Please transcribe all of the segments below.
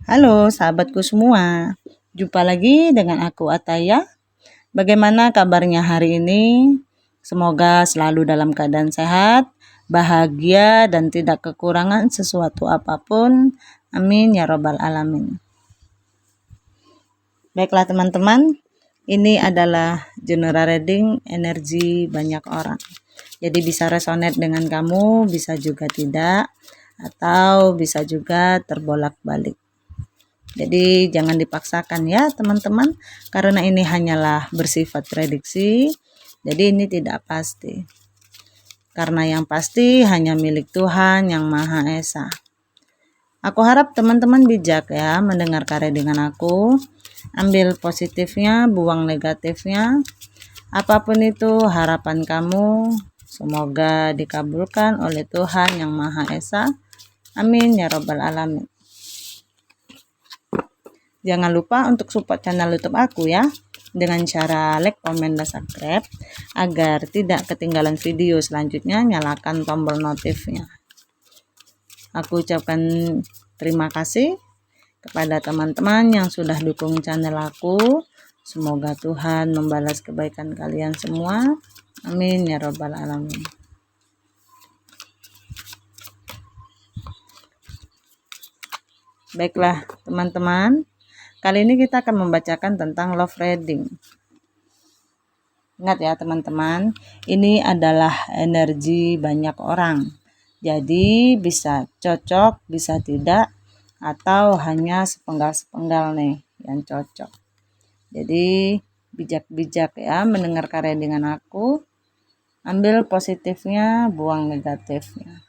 Halo sahabatku semua, jumpa lagi dengan aku Ataya. Bagaimana kabarnya hari ini? Semoga selalu dalam keadaan sehat, bahagia dan tidak kekurangan sesuatu apapun. Amin ya robbal alamin. Baiklah teman-teman, ini adalah general reading energi banyak orang. Jadi bisa resonate dengan kamu, bisa juga tidak, atau bisa juga terbolak-balik. Jadi jangan dipaksakan ya teman-teman, karena ini hanyalah bersifat prediksi. Jadi ini tidak pasti. Karena yang pasti hanya milik Tuhan yang Maha Esa. Aku harap teman-teman bijak ya mendengar karya dengan aku. Ambil positifnya, buang negatifnya. Apapun itu harapan kamu, semoga dikabulkan oleh Tuhan yang Maha Esa. Amin ya robbal alamin. Jangan lupa untuk support channel YouTube aku ya, dengan cara like, komen, dan subscribe agar tidak ketinggalan video selanjutnya. Nyalakan tombol notifnya. Aku ucapkan terima kasih kepada teman-teman yang sudah dukung channel aku. Semoga Tuhan membalas kebaikan kalian semua. Amin ya robbal alamin. Baiklah teman-teman, kali ini kita akan membacakan tentang love reading. Ingat ya teman-teman, ini adalah energi banyak orang. Jadi bisa cocok, bisa tidak, atau hanya sepenggal-sepenggal nih yang cocok. Jadi bijak-bijak ya mendengar karya dengan aku. Ambil positifnya, buang negatifnya.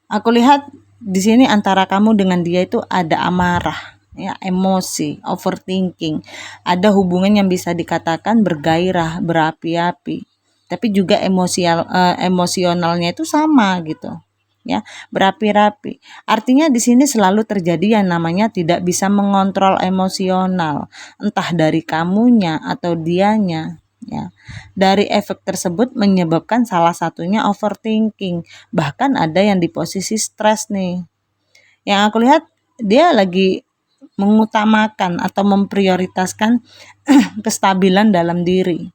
Aku lihat di sini antara kamu dengan dia itu ada amarah, ya, emosi, overthinking. Ada hubungan yang bisa dikatakan bergairah, berapi-api. Tapi juga emosionalnya itu sama gitu. Ya, berapi-api. Artinya di sini selalu terjadi yang namanya tidak bisa mengontrol emosional, entah dari kamunya atau dianya. Ya, dari efek tersebut menyebabkan salah satunya overthinking, bahkan ada yang di posisi stres nih. Yang aku lihat dia lagi mengutamakan atau memprioritaskan kestabilan dalam diri,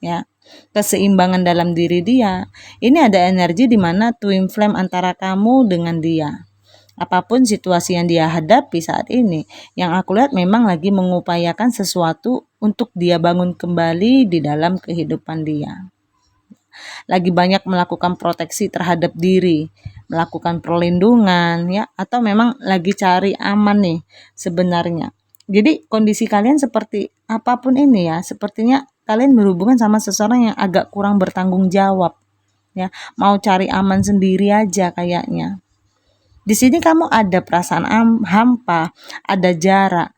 ya, keseimbangan dalam diri dia. Ini ada energi di mana twin flame antara kamu dengan dia. Apapun situasi yang dia hadapi saat ini, yang aku lihat memang lagi mengupayakan sesuatu untuk dia bangun kembali di dalam kehidupan dia. Lagi banyak melakukan proteksi terhadap diri, melakukan perlindungan ya, atau memang lagi cari aman nih sebenarnya. Jadi kondisi kalian seperti apapun ini ya, sepertinya kalian berhubungan sama seseorang yang agak kurang bertanggung jawab ya, mau cari aman sendiri aja kayaknya. Di sini kamu ada perasaan hampa, ada jarak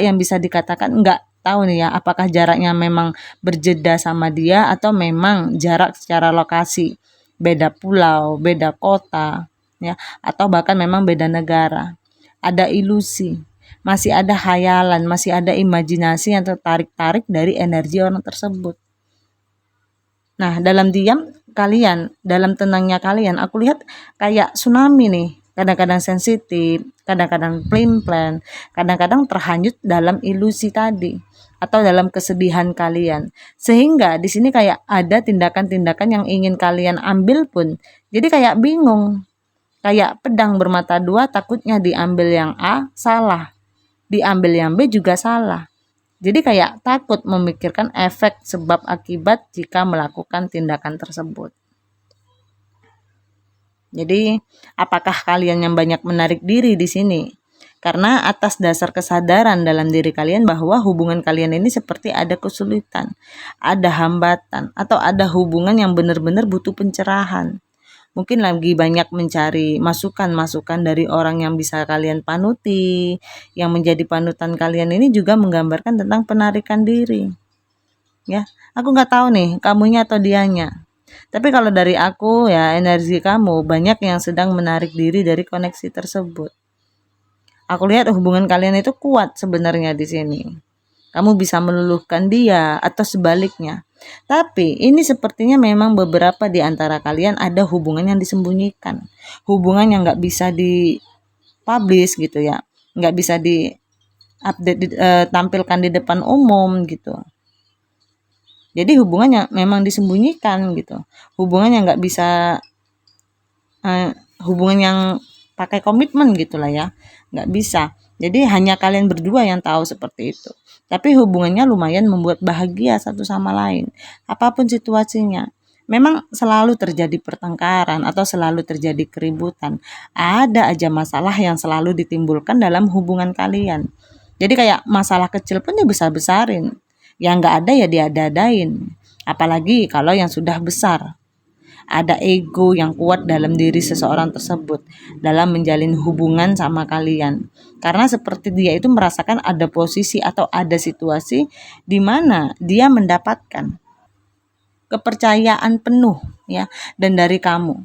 yang bisa dikatakan enggak tahu nih ya, apakah jaraknya memang berjeda sama dia atau memang jarak secara lokasi, beda pulau, beda kota, ya, atau bahkan memang beda negara. Ada ilusi, masih ada khayalan, masih ada imajinasi yang tertarik-tarik dari energi orang tersebut. Nah, dalam diam kalian, dalam tenangnya kalian, aku lihat kayak tsunami nih. Kadang-kadang sensitif, kadang-kadang plan, kadang-kadang terhanyut dalam ilusi tadi atau dalam kesedihan kalian. Sehingga di sini kayak ada tindakan-tindakan yang ingin kalian ambil pun jadi kayak bingung. Kayak pedang bermata dua, takutnya diambil yang A salah, diambil yang B juga salah. Jadi kayak takut memikirkan efek sebab akibat jika melakukan tindakan tersebut. Jadi, apakah kalian yang banyak menarik diri di sini? Karena atas dasar kesadaran dalam diri kalian bahwa hubungan kalian ini seperti ada kesulitan, ada hambatan, atau ada hubungan yang benar-benar butuh pencerahan. Mungkin lagi banyak mencari masukan-masukan dari orang yang bisa kalian panuti, yang menjadi panutan kalian ini juga menggambarkan tentang penarikan diri. Ya, aku nggak tahu nih kamunya atau dianya. Tapi kalau dari aku ya, energi kamu banyak yang sedang menarik diri dari koneksi tersebut. Aku lihat hubungan kalian itu kuat sebenarnya di sini. Kamu bisa meluluhkan dia atau sebaliknya. Tapi ini sepertinya memang beberapa di antara kalian ada hubungan yang disembunyikan, hubungan yang nggak bisa dipublish gitu ya, nggak bisa di update tampilkan di depan umum gitu. Jadi hubungan yang memang disembunyikan gitu, hubungan yang nggak bisa hubungan yang pakai komitmen gitulah ya, nggak bisa. Jadi hanya kalian berdua yang tahu seperti itu. Tapi hubungannya lumayan membuat bahagia satu sama lain. Apapun situasinya. Memang selalu terjadi pertengkaran atau selalu terjadi keributan. Ada aja masalah yang selalu ditimbulkan dalam hubungan kalian. Jadi kayak masalah kecil pun dibesar-besarin. Yang nggak ada ya diada-adain. Apalagi kalau yang sudah besar. Ada ego yang kuat dalam diri seseorang tersebut dalam menjalin hubungan sama kalian. Karena seperti dia itu merasakan ada posisi atau ada situasi di mana dia mendapatkan kepercayaan penuh ya dan dari kamu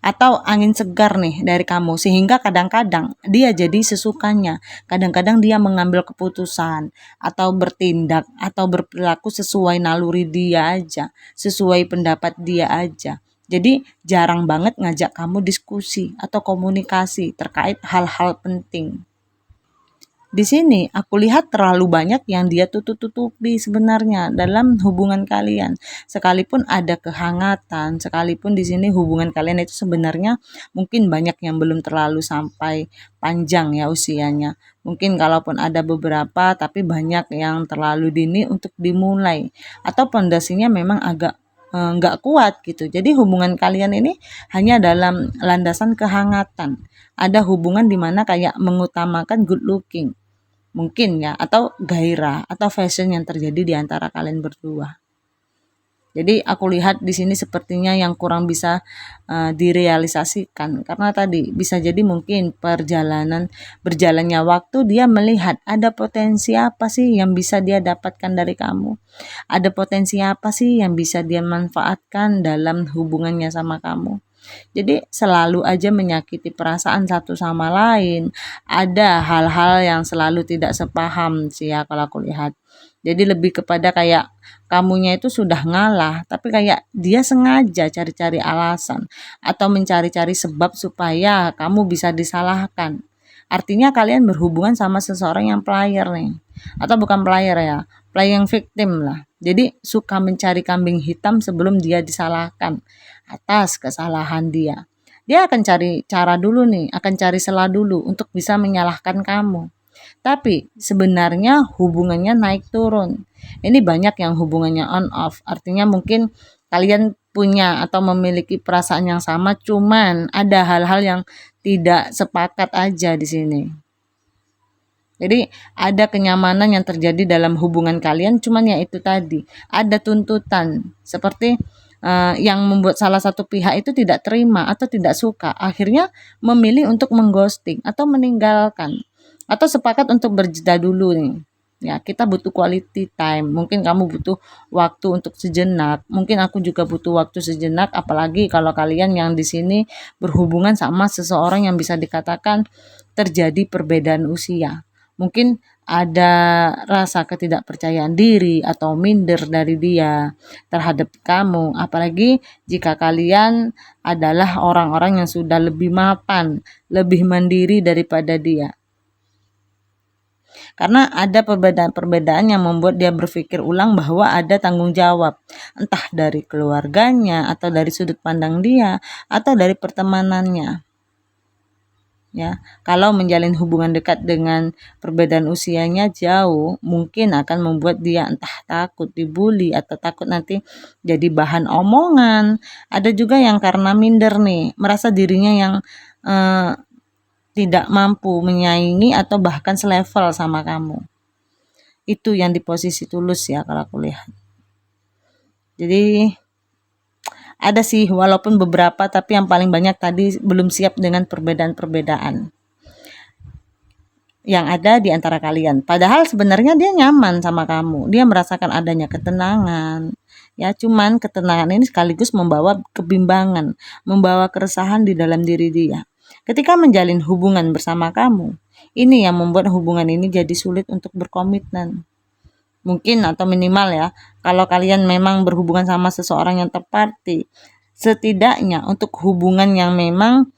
atau angin segar nih dari kamu sehingga kadang-kadang dia jadi sesukanya. Kadang-kadang dia mengambil keputusan atau bertindak atau berperilaku sesuai naluri dia aja, sesuai pendapat dia aja. Jadi jarang banget ngajak kamu diskusi atau komunikasi terkait hal-hal penting. Di sini aku lihat terlalu banyak yang dia tutup-tutupi sebenarnya dalam hubungan kalian. Sekalipun ada kehangatan, sekalipun di sini hubungan kalian itu sebenarnya mungkin banyak yang belum terlalu sampai panjang ya usianya. Mungkin kalaupun ada beberapa tapi banyak yang terlalu dini untuk dimulai atau pondasinya memang agak nggak kuat gitu. Jadi hubungan kalian ini hanya dalam landasan kehangatan. Ada hubungan di mana kayak mengutamakan good looking mungkin ya atau gairah atau fashion yang terjadi di antara kalian berdua. Jadi aku lihat di sini sepertinya yang kurang bisa direalisasikan karena tadi bisa jadi mungkin perjalanan berjalannya waktu dia melihat ada potensi apa sih yang bisa dia dapatkan dari kamu. Ada potensi apa sih yang bisa dia manfaatkan dalam hubungannya sama kamu. Jadi selalu aja menyakiti perasaan satu sama lain. Ada hal-hal yang selalu tidak sepaham sih ya kalau aku lihat. Jadi lebih kepada kayak kamunya itu sudah ngalah, tapi kayak dia sengaja cari-cari alasan atau mencari-cari sebab supaya kamu bisa disalahkan. Artinya kalian berhubungan sama seseorang yang player nih. Atau bukan player ya, playing victim lah. Jadi suka mencari kambing hitam sebelum dia disalahkan atas kesalahan dia. Dia akan cari cara dulu nih, akan cari celah dulu untuk bisa menyalahkan kamu. Tapi sebenarnya hubungannya naik turun. Ini banyak yang hubungannya on off. Artinya mungkin kalian punya atau memiliki perasaan yang sama, cuman ada hal-hal yang tidak sepakat aja di sini. Jadi ada kenyamanan yang terjadi dalam hubungan kalian, cuman ya itu tadi ada tuntutan seperti yang membuat salah satu pihak itu tidak terima atau tidak suka, akhirnya memilih untuk mengghosting atau meninggalkan atau sepakat untuk berjeda dulu nih. Ya, kita butuh quality time. Mungkin kamu butuh waktu untuk sejenak. Mungkin aku juga butuh waktu sejenak. Apalagi kalau kalian yang di sini berhubungan sama seseorang yang bisa dikatakan terjadi perbedaan usia. Mungkin ada rasa ketidakpercayaan diri atau minder dari dia terhadap kamu. Apalagi jika kalian adalah orang-orang yang sudah lebih mapan, lebih mandiri daripada dia. Karena ada perbedaan-perbedaan yang membuat dia berpikir ulang bahwa ada tanggung jawab. Entah dari keluarganya, atau dari sudut pandang dia, atau dari pertemanannya. Ya, kalau menjalin hubungan dekat dengan perbedaan usianya jauh, mungkin akan membuat dia entah takut dibully atau takut nanti jadi bahan omongan. Ada juga yang karena minder nih, merasa dirinya yang tidak mampu menyaingi atau bahkan selevel sama kamu. Itu yang di posisi tulus ya kalau aku lihat. Jadi ada sih walaupun beberapa, tapi yang paling banyak tadi belum siap dengan perbedaan-perbedaan yang ada di antara kalian. Padahal sebenarnya dia nyaman sama kamu. Dia merasakan adanya ketenangan. Ya, cuman ketenangan ini sekaligus membawa kebimbangan, membawa keresahan di dalam diri dia. Ketika menjalin hubungan bersama kamu, ini yang membuat hubungan ini jadi sulit untuk berkomitmen. Mungkin atau minimal ya, kalau kalian memang berhubungan sama seseorang yang tepat, setidaknya untuk hubungan yang memang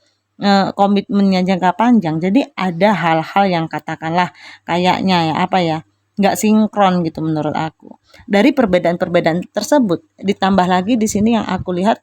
komitmennya jangka panjang. Jadi ada hal-hal yang katakanlah kayaknya ya apa ya, nggak sinkron gitu menurut aku. Dari perbedaan-perbedaan tersebut ditambah lagi di sini yang aku lihat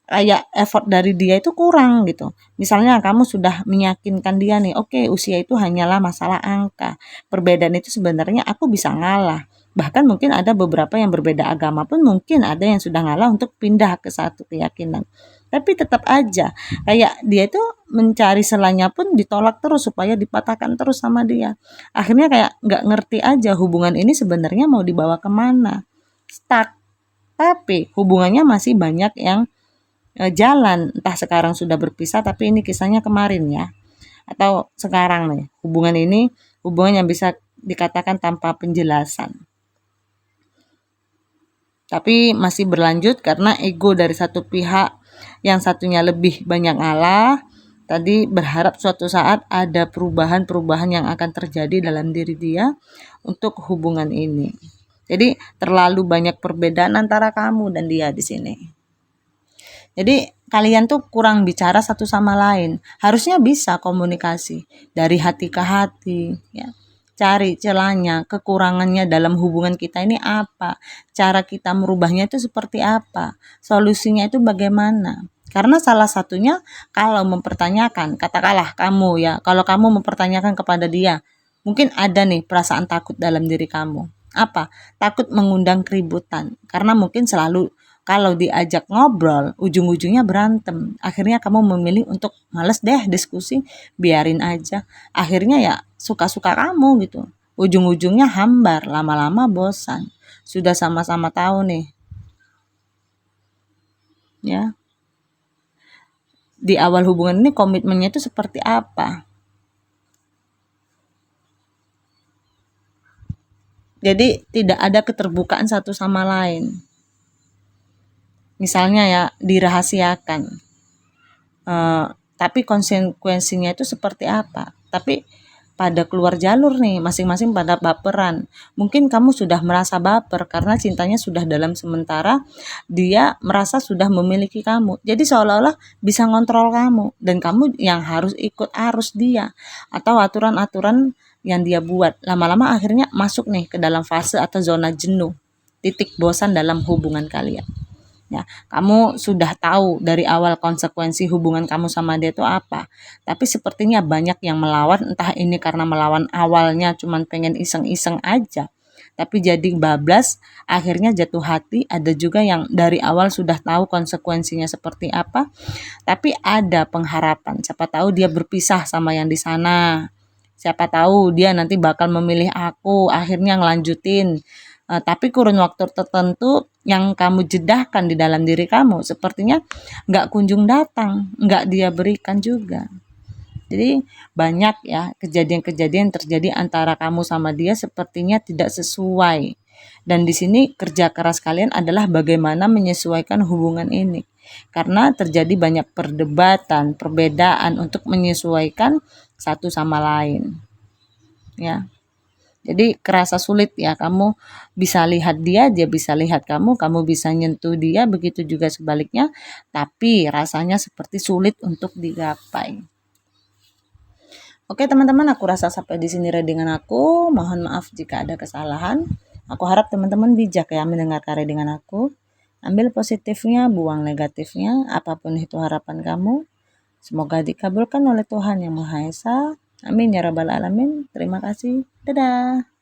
kayak effort dari dia itu kurang gitu. Misalnya kamu sudah meyakinkan dia nih, oke usia itu hanyalah masalah angka. Perbedaan itu sebenarnya aku bisa ngalah. Bahkan mungkin ada beberapa yang berbeda agama pun mungkin ada yang sudah ngalah untuk pindah ke satu keyakinan. Tapi tetap aja kayak dia itu mencari selanya pun ditolak terus supaya dipatahkan terus sama dia. Akhirnya kayak nggak ngerti aja hubungan ini sebenarnya mau dibawa kemana. Stuck. Tapi hubungannya masih banyak yang jalan, entah sekarang sudah berpisah tapi ini kisahnya kemarin ya, atau sekarang nih hubungan yang bisa dikatakan tanpa penjelasan tapi masih berlanjut karena ego dari satu pihak, yang satunya lebih banyak ngalah tadi, berharap suatu saat ada perubahan-perubahan yang akan terjadi dalam diri dia untuk hubungan ini. Jadi terlalu banyak perbedaan antara kamu dan dia di sini. Jadi kalian tuh kurang bicara satu sama lain. Harusnya bisa komunikasi dari hati ke hati, ya. Cari celahnya, kekurangannya dalam hubungan kita ini apa? Cara kita merubahnya itu seperti apa? Solusinya itu bagaimana? Karena salah satunya kalau mempertanyakan, katakanlah kamu ya, kalau kamu mempertanyakan kepada dia, mungkin ada nih perasaan takut dalam diri kamu. Apa? Takut mengundang keributan. Karena mungkin selalu kalau diajak ngobrol, ujung-ujungnya berantem. Akhirnya kamu memilih untuk males deh diskusi, biarin aja. Akhirnya ya suka-suka kamu gitu. Ujung-ujungnya hambar, lama-lama bosan. Sudah sama-sama tahu nih, ya. Di awal hubungan ini komitmennya itu seperti apa? Jadi tidak ada keterbukaan satu sama lain. Misalnya ya dirahasiakan. Tapi konsekuensinya itu seperti apa? Tapi pada keluar jalur nih, masing-masing pada baperan. Mungkin kamu sudah merasa baper karena cintanya sudah dalam sementara, dia merasa sudah memiliki kamu. Jadi seolah-olah bisa ngontrol kamu dan kamu yang harus ikut arus dia atau aturan-aturan yang dia buat. Lama-lama akhirnya masuk nih ke dalam fase atau zona jenuh, titik bosan dalam hubungan kalian. Ya, kamu sudah tahu dari awal konsekuensi hubungan kamu sama dia itu apa. Tapi sepertinya banyak yang melawan, entah ini karena melawan awalnya cuman pengen iseng-iseng aja. Tapi jadi bablas, akhirnya jatuh hati. Ada juga yang dari awal sudah tahu konsekuensinya seperti apa, tapi ada pengharapan. Siapa tahu dia berpisah sama yang di sana. Siapa tahu dia nanti bakal memilih aku, akhirnya ngelanjutin. Tapi kurun waktu tertentu yang kamu jedahkan di dalam diri kamu sepertinya nggak kunjung datang, nggak dia berikan juga. Jadi banyak ya kejadian-kejadian terjadi antara kamu sama dia sepertinya tidak sesuai. Dan di sini kerja keras kalian adalah bagaimana menyesuaikan hubungan ini. Karena terjadi banyak perdebatan, perbedaan untuk menyesuaikan satu sama lain. Ya. Jadi kerasa sulit ya, kamu bisa lihat dia, dia bisa lihat kamu bisa nyentuh dia, begitu juga sebaliknya, tapi rasanya seperti sulit untuk digapai. Oke teman-teman, aku rasa sampai di sini readingan aku. Mohon maaf jika ada kesalahan. Aku harap teman-teman bijak ya mendengarkan readingan aku. Ambil positifnya, buang negatifnya, apapun itu harapan kamu. Semoga dikabulkan oleh Tuhan Yang Maha Esa. Amin ya rabbal alamin. Terima kasih. Dadah.